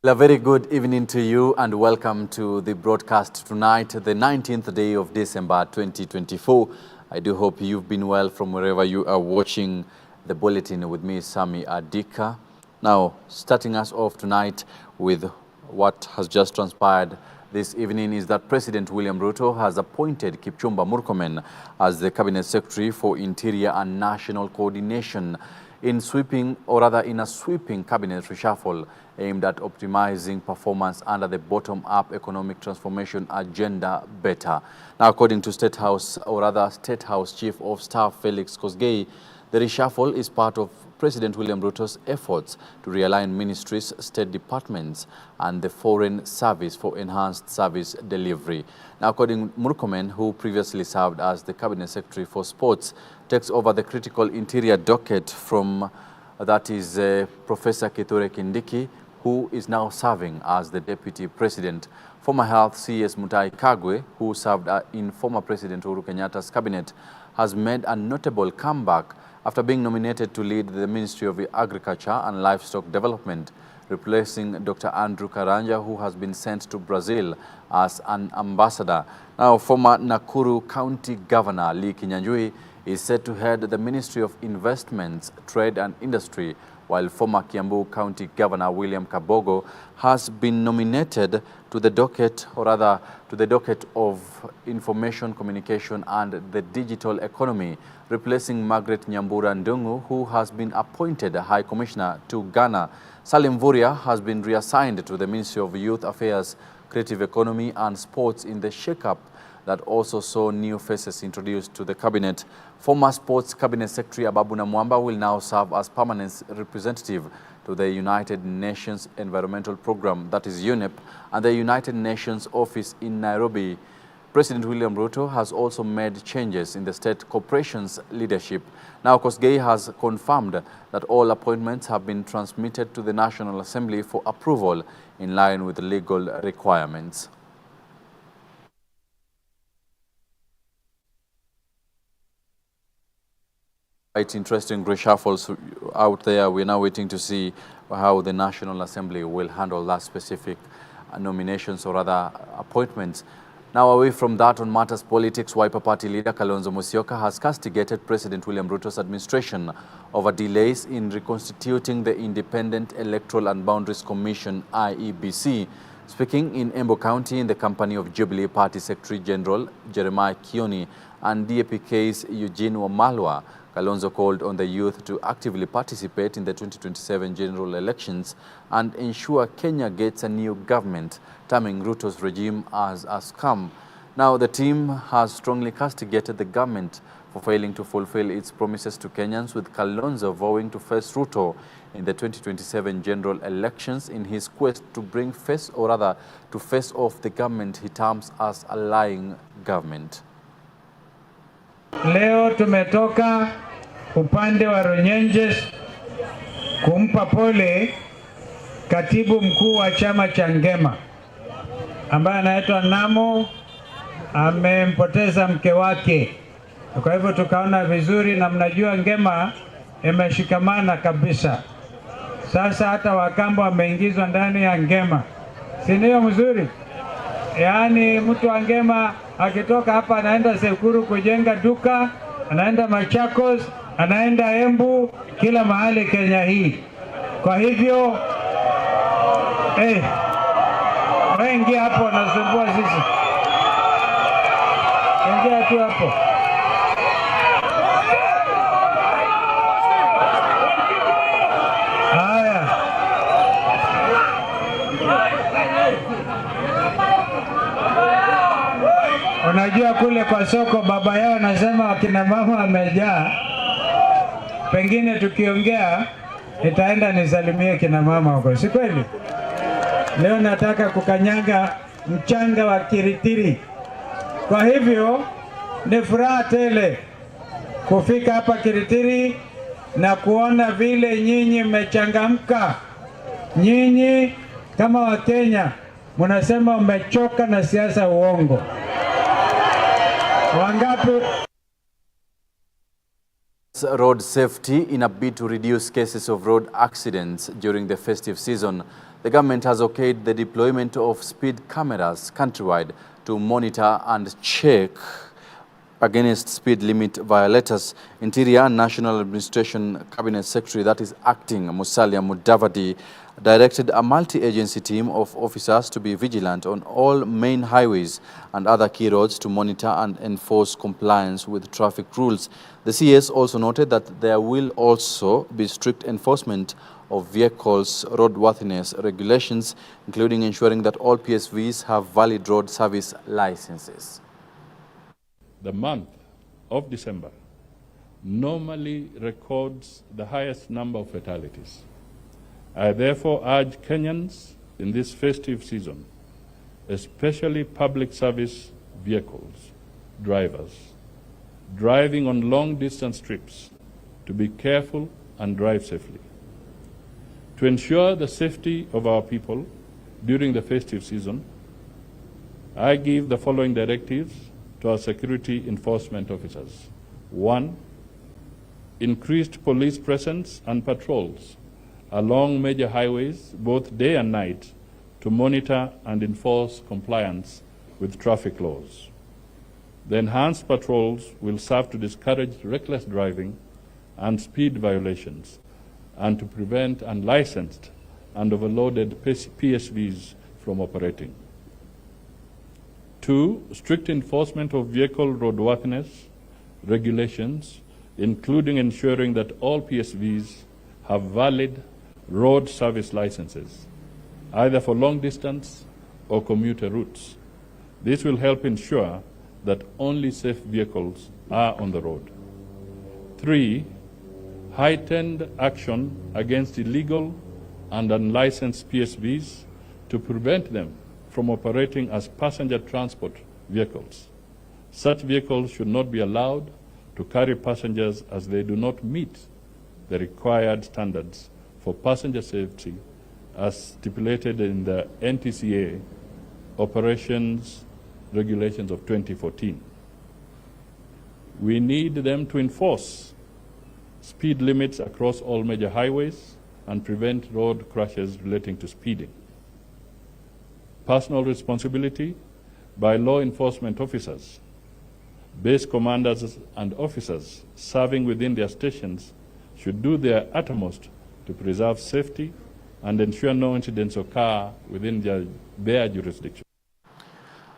A very good evening to you and welcome to the broadcast tonight, the 19th day of December 2024. I do hope you've been well from wherever you are watching the bulletin with me, Sammy Adika. Now, starting us off tonight with what has just transpired this evening is that President William Ruto has appointed Kipchumba Murkomen as the Cabinet Secretary for Interior and National Coordination in a sweeping cabinet reshuffle aimed at optimizing performance under the bottom-up economic transformation agenda better. Now, according to State House Chief of Staff Felix Kosgei, the reshuffle is part of President William Ruto's efforts to realign ministries, state departments, and the Foreign Service for enhanced service delivery. Now, according to Murkomen, who previously served as the Cabinet Secretary for Sports, takes over the critical interior docket from, Professor Kithure Kindiki, who is now serving as the Deputy President. Former Health CS Mutahi Kagwe, who served in former President Uhuru Kenyatta's cabinet, has made a notable comeback after being nominated to lead the Ministry of Agriculture and Livestock Development, replacing Dr. Andrew Karanja, who has been sent to Brazil as an ambassador. Now, former Nakuru County Governor Lee Kinyanjui is set to head the Ministry of Investments, Trade and Industry, while former Kiambu County Governor William Kabogo has been nominated to the docket, of Information Communication and the Digital Economy, replacing Margaret Nyambura Ndungu, who has been appointed High Commissioner to Ghana. Salim Vuria has been reassigned to the Ministry of Youth Affairs, Creative Economy and Sports in the shake-up that also saw new faces introduced to the cabinet. Former Sports Cabinet Secretary Ababu Namwamba will now serve as permanent representative to the United Nations Environmental Programme, that is UNEP, and the United Nations Office in Nairobi. President William Ruto has also made changes in the state corporation's leadership. Now, Kosgei has confirmed that all appointments have been transmitted to the National Assembly for approval in line with the legal requirements. Quite interesting reshuffles out there. We're now waiting to see how the National Assembly will handle that specific nominations or other appointments. Now, away from that, on matters politics, Wiper Party leader Kalonzo Musyoka has castigated President William Ruto's administration over delays in reconstituting the Independent Electoral and Boundaries Commission, IEBC. Speaking in Embu County in the company of Jubilee Party Secretary General Jeremiah Kioni and DAPK's Eugene Wamalwa, Kalonzo called on the youth to actively participate in the 2027 general elections and ensure Kenya gets a new government, terming Ruto's regime as a scam. Now, the team has strongly castigated the government for failing to fulfill its promises to Kenyans, with Kalonzo vowing to face Ruto in the 2027 general elections in his quest to face off the government he terms as a lying government. Leo tumetoka upande wa Runyenjes kumpa pole katibu mkuu wa chama cha Ngema ambaye anaitwa Namo, amempoteza mke wake. Kwa hivyo tukaona vizuri, na mnajua Ngema imeshikamana kabisa. Sasa hata Wakamba wameingizwa ndani ya Ngema. Si ndio mzuri? Yaani mtu wa Ngema akitoka hapa anaenda Sekuru kujenga duka, anaenda Machakos, anaenda Embu, kila mahali Kenya hii. Kwa hivyo wengi hapo wanasumbua sisi. Ingia tu hapo. Haya. Unajua kule kwa soko baba yao anasema wakina mama wamejaa. Pengine tukiongea nitaenda nisalimie kina mama huko. Si kweli? Leo nataka kukanyaga mchanga wa Kiritiri. Kwa hivyo ni furaha tele kufika hapa Kiritiri na kuona vile nyinyi mmechangamka. Nyinyi kama Wakenya mnasema mmechoka na siasa uongo. Wangapi? Road safety in a bid to reduce cases of road accidents during the festive season. The government has okayed the deployment of speed cameras countrywide to monitor and check against speed limit violators. Interior and National Administration Cabinet Secretary, that is acting, Musalia Mudavadi, directed a multi-agency team of officers to be vigilant on all main highways and other key roads to monitor and enforce compliance with traffic rules. The CS also noted that there will also be strict enforcement of vehicles' roadworthiness regulations, including ensuring that all PSVs have valid road service licenses. The month of December normally records the highest number of fatalities. I therefore urge Kenyans in this festive season, especially public service vehicles, drivers, driving on long-distance trips, to be careful and drive safely. To ensure the safety of our people during the festive season, I give the following directives to our security enforcement officers. 1, increased police presence and patrols along major highways, both day and night, to monitor and enforce compliance with traffic laws. The enhanced patrols will serve to discourage reckless driving and speed violations, and to prevent unlicensed and overloaded PSVs from operating. 2, strict enforcement of vehicle roadworthiness regulations, including ensuring that all PSVs have valid road service licenses, either for long distance or commuter routes. This will help ensure that only safe vehicles are on the road. 3, heightened action against illegal and unlicensed PSVs to prevent them from operating as passenger transport vehicles. Such vehicles should not be allowed to carry passengers as they do not meet the required standards for passenger safety as stipulated in the NTCA operations regulations of 2014. We need them to enforce speed limits across all major highways and prevent road crashes relating to speeding. Personal responsibility by law enforcement officers, base commanders and officers serving within their stations should do their utmost to preserve safety and ensure no incidents occur within their jurisdiction.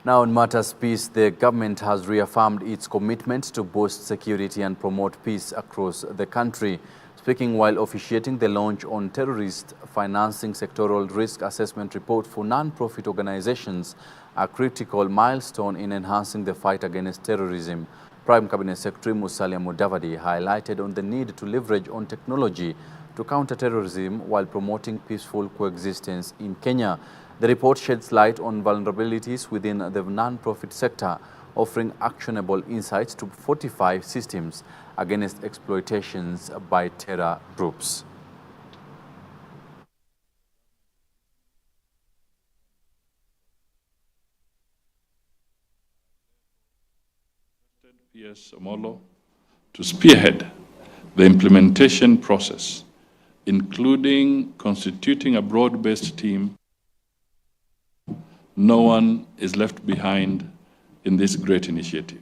Now, in matters peace, the government has reaffirmed its commitment to boost security and promote peace across the country. Speaking while officiating the launch on terrorist financing sectoral risk assessment report for non-profit organizations, a critical milestone in enhancing the fight against terrorism, Prime Cabinet Secretary Musalia Mudavadi highlighted on the need to leverage on technology to counter terrorism while promoting peaceful coexistence in Kenya. The report sheds light on vulnerabilities within the non-profit sector, offering actionable insights to fortify systems against exploitations by terror groups. PS Omolo to spearhead the implementation process, including constituting a broad-based team. No one is left behind in this great initiative.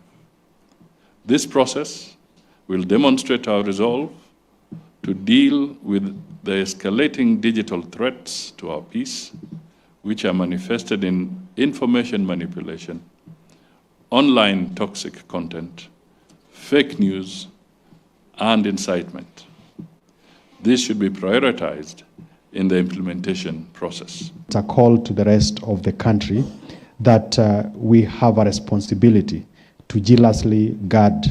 This process will demonstrate our resolve to deal with the escalating digital threats to our peace, which are manifested in information manipulation, online toxic content, fake news, and incitement. This should be prioritized in the implementation process. It's a call to the rest of the country that we have a responsibility to jealously guard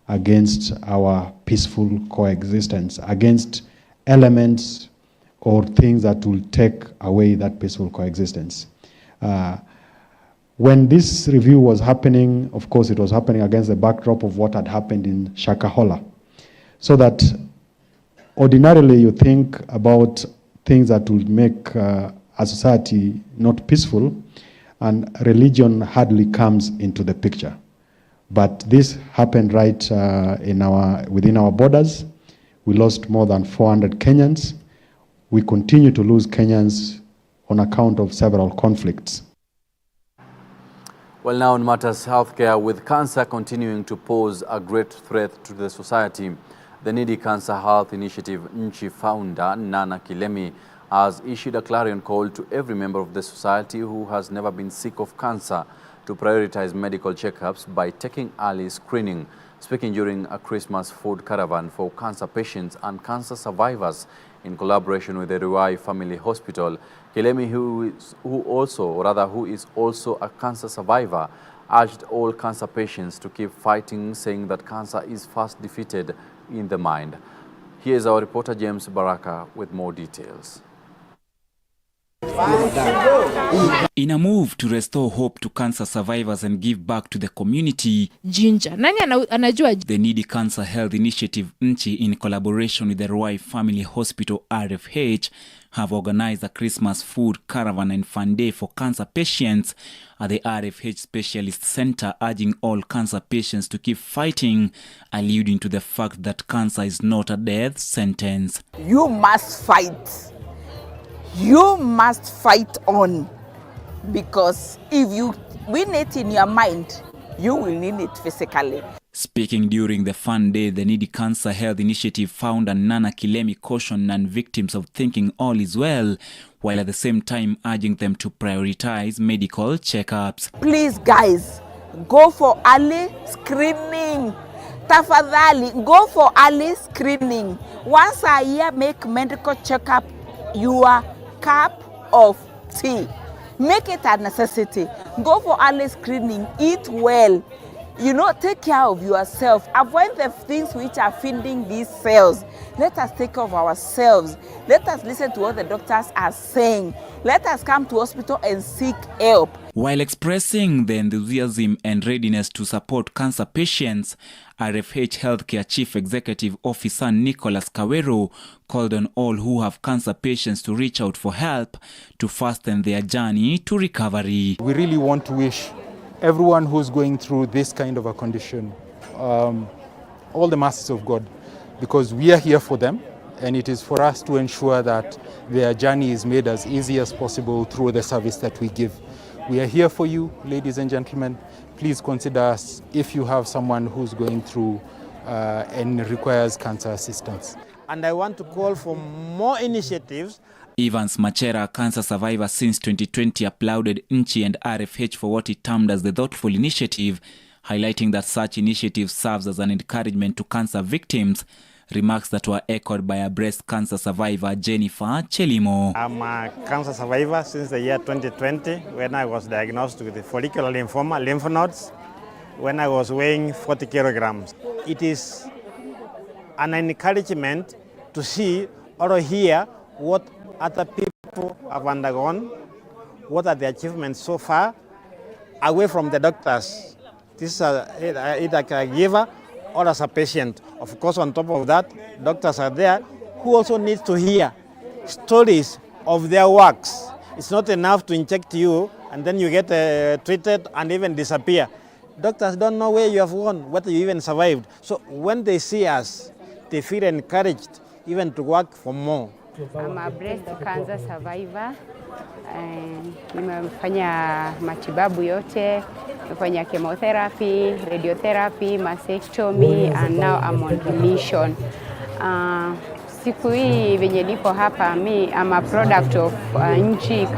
against our peaceful coexistence, against elements or things that will take away that peaceful coexistence. When this review was happening, of course, it was happening against the backdrop of what had happened in Shakahola. So that ordinarily you think about things that will make a society not peaceful, and religion hardly comes into the picture. But this happened right within our borders. We lost more than 400 Kenyans. We continue to lose Kenyans on account of several conflicts. Well, now in matters healthcare, with cancer continuing to pose a great threat to the society, the Needy Cancer Health Initiative Nchi founder Nana Kilemi has issued a clarion call to every member of the society who has never been sick of cancer to prioritize medical checkups by taking early screening. Speaking during a Christmas food caravan for cancer patients and cancer survivors in collaboration with the Ruai Family Hospital, Kilemi, who is also a cancer survivor, urged all cancer patients to keep fighting, saying that cancer is first defeated in the mind. Here's our reporter James Baraka with more details. In a move to restore hope to cancer survivors and give back to the community, Ginger. Nani anajua? The Needy Cancer Health Initiative Nchi, in collaboration with the Ruai Family Hospital RFH, have organized a Christmas food caravan and fun day for cancer patients at the RFH Specialist Center, urging all cancer patients to keep fighting, alluding to the fact that cancer is not a death sentence. You must fight. You must fight on, because if you win it in your mind, you will win it physically. Speaking during the fun day, the Needy Cancer Health Initiative founder Nana Kilemi cautioned non-victims of thinking all is well, while at the same time urging them to prioritize medical checkups. Please guys, go for early screening. Tafadhali, go for early screening. Once a year, make medical checkup your cup of tea. Make it a necessity. Go for early screening. Eat well. Take care of yourself. Avoid the things which are feeding these cells. Let us take care of ourselves. Let us listen to what the doctors are saying. Let us come to hospital and seek help. While expressing the enthusiasm and readiness to support cancer patients, RFH Healthcare Chief Executive Officer Nicholas Kawero called on all who have cancer patients to reach out for help to fasten their journey to recovery. We really want to wish everyone who's going through this kind of a condition all the mercies of God, because we are here for them, and it is for us to ensure that their journey is made as easy as possible through the service that we give. We are here for you, ladies and gentlemen. Please consider us if you have someone who's going through and requires cancer assistance. And I want to call for more initiatives. Evans Machera, a cancer survivor since 2020, applauded Nchi and RFH for what he termed as the thoughtful initiative, highlighting that such initiative serves as an encouragement to cancer victims, remarks that were echoed by a breast cancer survivor, Jennifer Chelimo. I'm a cancer survivor since the year 2020, when I was diagnosed with follicular lymphoma, lymph nodes, when I was weighing 40 kilograms. It is an encouragement to see or hear what other people have undergone, what are the achievements so far, away from the doctors. This is either a caregiver or as a patient. Of course, on top of that, doctors are there who also need to hear stories of their works. It's not enough to inject you and then you get treated and even disappear. Doctors don't know where you have gone, whether you even survived. So when they see us, they feel encouraged even to work for more. I'm a breast cancer survivor. Nimefanya matibabu yote, nimefanya chemotherapy, radiotherapy, mastectomy, and now I'm on remission. Siku hii venye nipo hapa, I'm a product of Nchi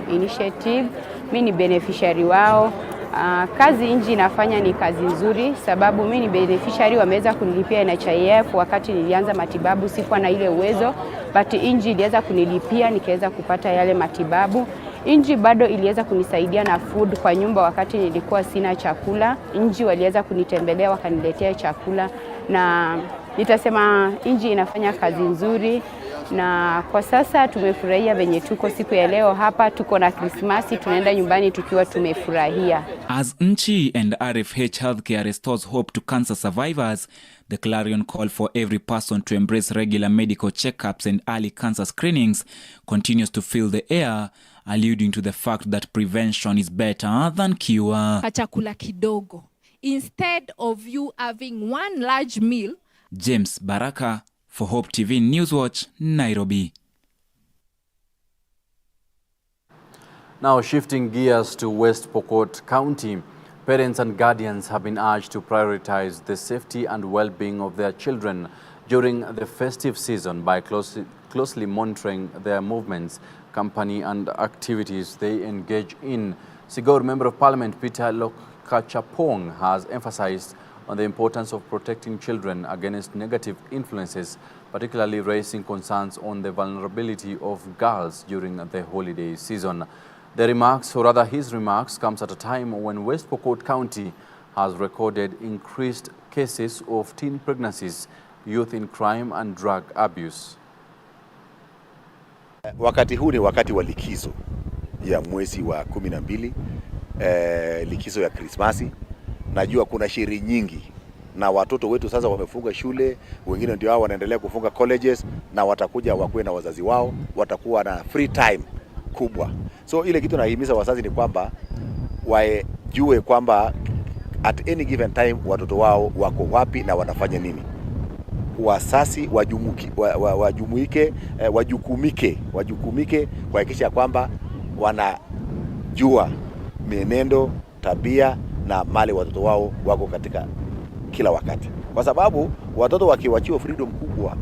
initiative. Mimi ni beneficiary wao. Kazi Nchi inafanya ni kazi nzuri, sababu mimi ni beneficiary, wameweza kunilipia NHIF wakati nilianza matibabu, sikuwa na ile uwezo, but Nchi iliweza kunilipia nikaweza kupata yale matibabu. Nchi bado iliweza kunisaidia na food kwa nyumba wakati nilikuwa sina chakula. Nchi waliweza kunitembelea wakaniletea chakula, na nitasema Nchi inafanya kazi nzuri. Na kwa sasa tumefurahia venye tuko siku ya leo hapa, tuko na Krismasi, tunaenda nyumbani tukiwa tumefurahia. As Nchi and RFH Healthcare restores hope to cancer survivors, the clarion call for every person to embrace regular medical checkups and early cancer screenings continues to fill the air, alluding to the fact that prevention is better than cure. Chakula kidogo. Instead of you having one large meal. James Baraka for Hope TV Newswatch, Nairobi. Now shifting gears to West Pokot County, parents and guardians have been urged to prioritize the safety and well-being of their children during the festive season by closely monitoring their movements, company and activities they engage in. Sigor Member of Parliament Peter Lokachapong has emphasized on the importance of protecting children against negative influences, particularly raising concerns on the vulnerability of girls during the holiday season. The remarks, or rather his remarks, comes at a time when West Pokot County has recorded increased cases of teen pregnancies, youth in crime and drug abuse. Wakati huu ni wakati wa likizo ya mwezi wa 12, likizo ya Krismasi. Najua kuna sherehe nyingi na watoto wetu sasa wamefunga shule, wengine ndio hao wanaendelea kufunga colleges na watakuja wakuwe na wazazi wao, watakuwa na free time kubwa. So ile kitu nahimiza wazazi ni kwamba wajue kwamba at any given time watoto wao wako wapi na wanafanya nini. Wazazi wajukumike kuhakikisha kwamba wanajua mienendo, tabia na mali watoto wao wako katika kila wakati. Kwa sababu watoto wakiwachiwa freedom kubwa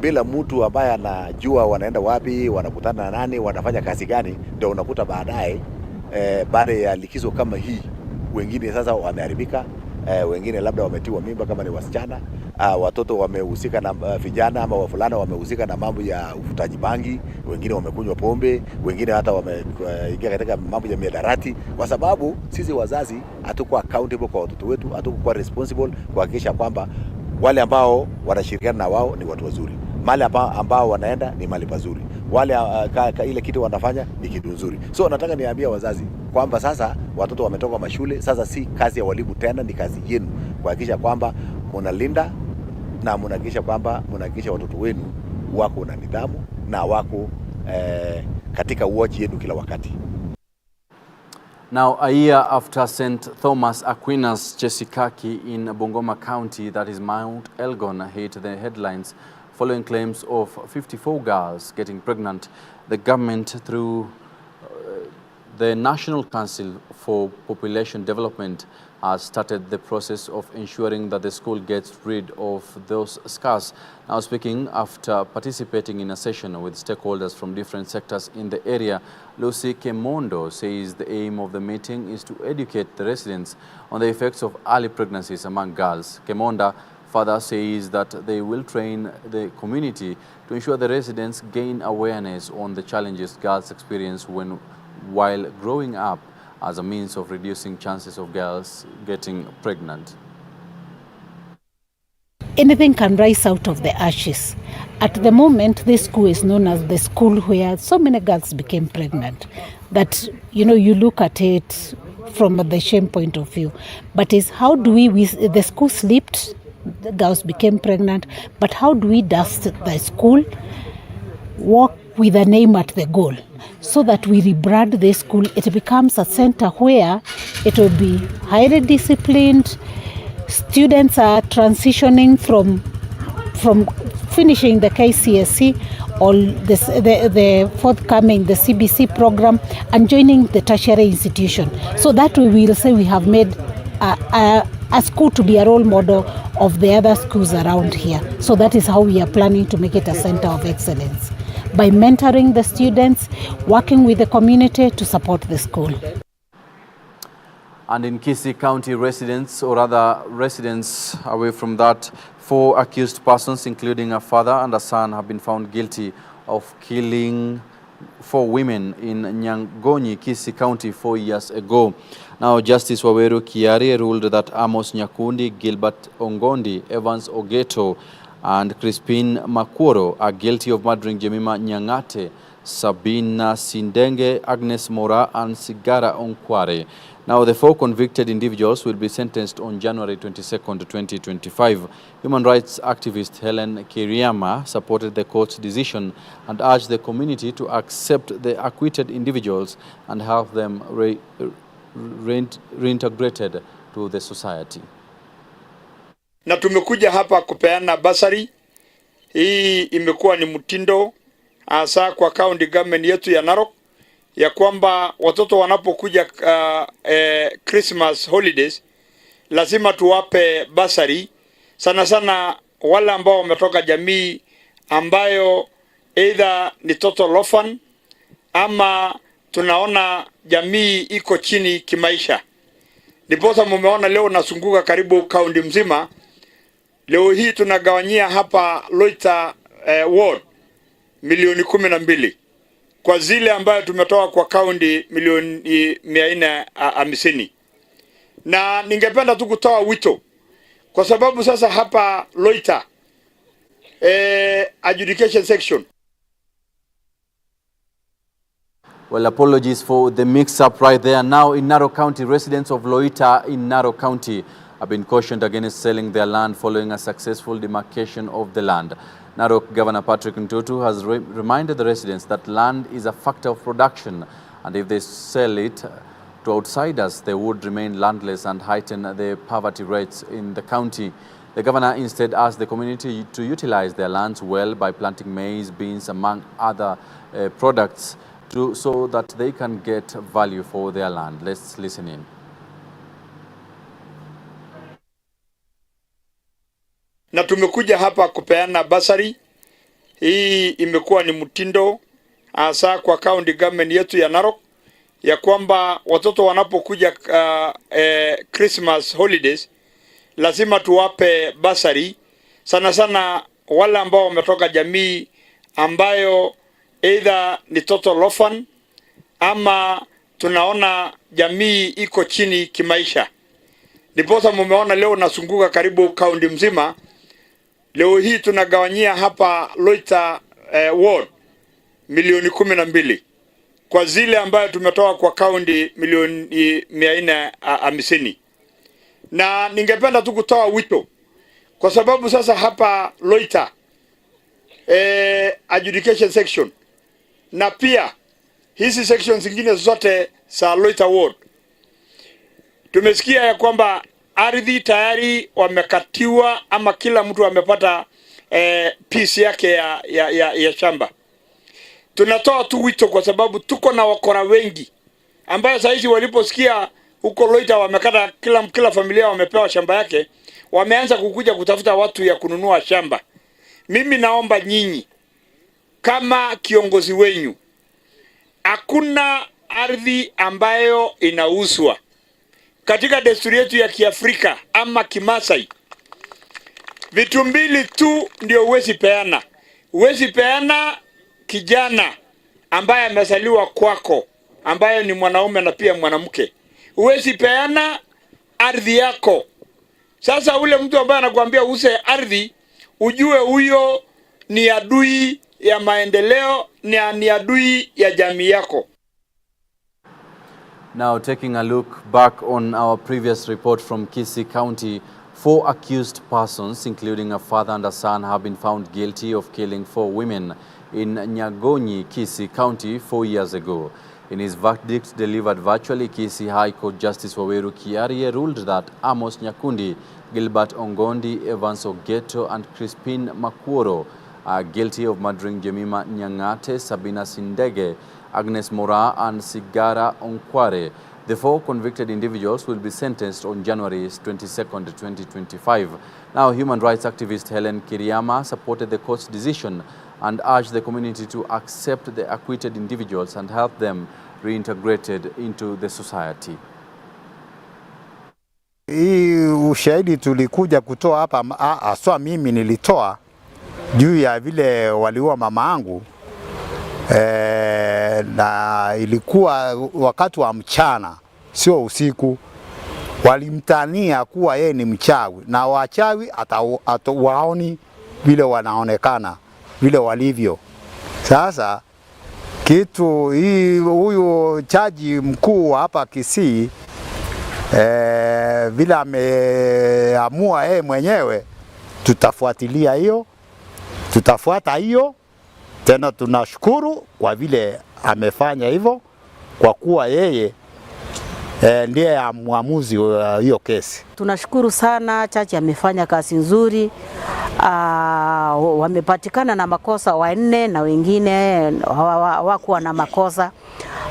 bila mtu ambaye anajua wanaenda wapi, wanakutana na nani, wanafanya kazi gani, ndio unakuta baadaye baada ya likizo kama hii wengine sasa wameharibika, wengine labda wametiwa mimba kama ni wasichana, watoto wamehusika na vijana ama wavulana wamehusika na mambo ya uvutaji bangi, wengine wamekunywa pombe, wengine hata wameingia katika mambo ya mihadarati, kwa sababu sisi wazazi hatuko accountable kwa watoto wetu, hatuko responsible kuhakikisha kwamba wale ambao wanashirikiana na wao ni watu wazuri, mali ambao wanaenda ni mali pazuri, wale ile kitu wanafanya ni kitu nzuri. So nataka niambia wazazi kwamba sasa watoto wametoka mashule, sasa si kazi ya walimu tena, ni kazi yenu kuhakikisha kwamba mnalinda na mnahakikisha kwamba mnahakikisha watoto wenu wako na nidhamu na wako katika watch yenu kila wakati. Now, a year after St. Thomas Aquinas Chesikaki in Bungoma County, that is Mount Elgon, hit the headlines following claims of 54 girls getting pregnant, the government, through the National Council for Population Development, has started the process of ensuring that the school gets rid of those scars. Now, speaking after participating in a session with stakeholders from different sectors in the area, Lucy Kemondo says the aim of the meeting is to educate the residents on the effects of early pregnancies among girls. Kemonda further says that they will train the community to ensure the residents gain awareness on the challenges girls experience while growing up, as a means of reducing chances of girls getting pregnant. Anything can rise out of the ashes. At the moment, this school is known as the school where so many girls became pregnant that, you know, you look at it from the shame point of view. But is how do the school slipped, the girls became pregnant, but how do we dust the school, walk with a name at the goal, so that we rebrand the school, it becomes a center where it will be highly disciplined. Students are transitioning from finishing the KCSE or the forthcoming, the CBC program, and joining the tertiary institution. So that way we will say we have made a school to be a role model of the other schools around here. So that is how we are planning to make it a center of excellence, by mentoring the students, working with the community to support the school. And in Kisii County, residents, or rather residents away from that, 4 accused persons, including a father and a son, have been found guilty of killing 4 women in Nyangonyi, Kisii County 4 years ago. Now, Justice Waweru Kiari ruled that Amos Nyakundi, Gilbert Ongondi, Evans Ogeto, and Crispin Makworo are guilty of murdering Jemima Nyangate, Sabina Sindenge, Agnes Mora, and Sigara Onkware. Now, the 4 convicted individuals will be sentenced on January 22nd, 2025. Human rights activist Helen Kiriama supported the court's decision and urged the community to accept the acquitted individuals and have them reintegrated to the society. Na tumekuja hapa kupeana basari. Hii imekuwa ni mtindo hasa kwa county government yetu ya Narok, ya kwamba watoto wanapokuja Christmas holidays lazima tuwape basari, sana sana wale ambao wametoka jamii ambayo either ni total orphan ama tunaona jamii iko chini kimaisha. Ndiposa mumeona leo nasunguka karibu kaunti mzima. Leo hii tunagawanyia hapa Loita ward milioni 12 kwa zile ambayo tumetoa kwa kaunti milioni 450. Na ningependa tu kutoa wito kwa sababu sasa hapa Loita adjudication section. Well, apologies for the mix-up right there. Now in Narok County, residents of Loita in Narok County have been cautioned against selling their land following a successful demarcation of the land. Narok Governor Patrick Ntutu has reminded the residents that land is a factor of production, and if they sell it to outsiders, they would remain landless and heighten the poverty rates in the county. The governor instead asked the community to utilize their lands well by planting maize, beans, among other products, so that they can get value for their land. Let's listen in. Na tumekuja hapa kupeana basari. Hii imekuwa ni mtindo hasa kwa county government yetu ya Narok, ya kwamba watoto wanapokuja Christmas holidays lazima tuwape basari, sana sana wale ambao wametoka jamii ambayo either ni total orphan ama tunaona jamii iko chini kimaisha. Ndiposa mumeona leo nasunguka karibu kaunti mzima. Leo hii tunagawanyia hapa Loita ward milioni 12 kwa zile ambayo tumetoa kwa kaunti milioni 450. Na ningependa tu kutoa wito kwa sababu sasa hapa Loita adjudication section na pia hizi sections zingine zote za Loita ward tumesikia ya kwamba ardhi tayari wamekatiwa ama kila mtu amepata piece yake ya shamba. Tunatoa tu wito kwa sababu tuko na wakora wengi ambayo saizi waliposikia huko Loita wamekata, kila familia wamepewa shamba yake, wameanza kukuja kutafuta watu ya kununua shamba. Mimi naomba nyinyi kama kiongozi wenyu, hakuna ardhi ambayo inauzwa. Katika desturi yetu ya Kiafrika ama Kimasai, vitu mbili tu ndio huwezi peana. Huwezi peana kijana ambaye amezaliwa kwako, ambaye ni mwanaume na pia mwanamke. Huwezi peana ardhi yako. Sasa ule mtu ambaye anakuambia use ardhi, ujue huyo ni adui ya maendeleo, ni adui ya jamii yako. Now, taking a look back on our previous report from Kisii County, 4 accused persons, including a father and a son, have been found guilty of killing 4 women in Nyagonyi, Kisii County 4 years ago. In his verdict delivered virtually, Kisii High Court Justice Waweru Kiarie ruled that Amos Nyakundi, Gilbert Ongondi, Evans Ogeto, and Crispin Makworo are guilty of murdering Jemima Nyangate, Sabina Sindege, Agnes Mora, and Sigara Onkware. The 4 convicted individuals will be sentenced on January 22nd, 2025. Now, human rights activist Helen Kiriyama supported the court's decision and urged the community to accept the acquitted individuals and help them reintegrated into the society. Hii ushahidi tulikuja kutoa hapa, aswa mimi nilitoa juu ya vile waliua mama yangu. Na ilikuwa wakati wa mchana, sio usiku. Walimtania kuwa yeye ni mchawi, na wachawi waoni vile wanaonekana, vile walivyo. Sasa kitu hii, huyu chaji mkuu hapa Kisii vile ameamua yeye mwenyewe, tutafuatilia hiyo, tutafuata hiyo. Tena tunashukuru kwa vile amefanya hivyo, kwa kuwa yeye ndiye muamuzi wa hiyo kesi. Tunashukuru sana, chachi amefanya kazi nzuri, wamepatikana na makosa 4 na wengine hawakuwa na makosa.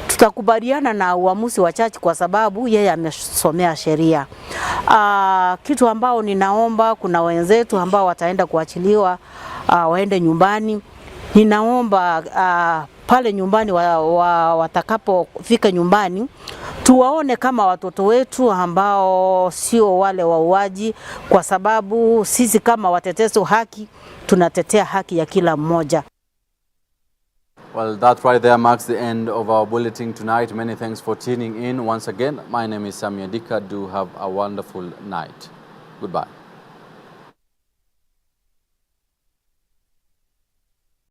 Tutakubaliana na uamuzi wa jaji kwa sababu yeye amesomea sheria. Kitu ambao ninaomba, kuna wenzetu ambao wataenda kuachiliwa waende nyumbani. Ninaomba pale nyumbani watakapofika nyumbani tuwaone kama watoto wetu ambao sio wale wauaji, kwa sababu sisi kama watetezi haki tunatetea haki ya kila mmoja. Well, that right there marks the end of our bulletin tonight. Many thanks for tuning in once again. My name is Sammy Adika. Do have a wonderful night. Goodbye.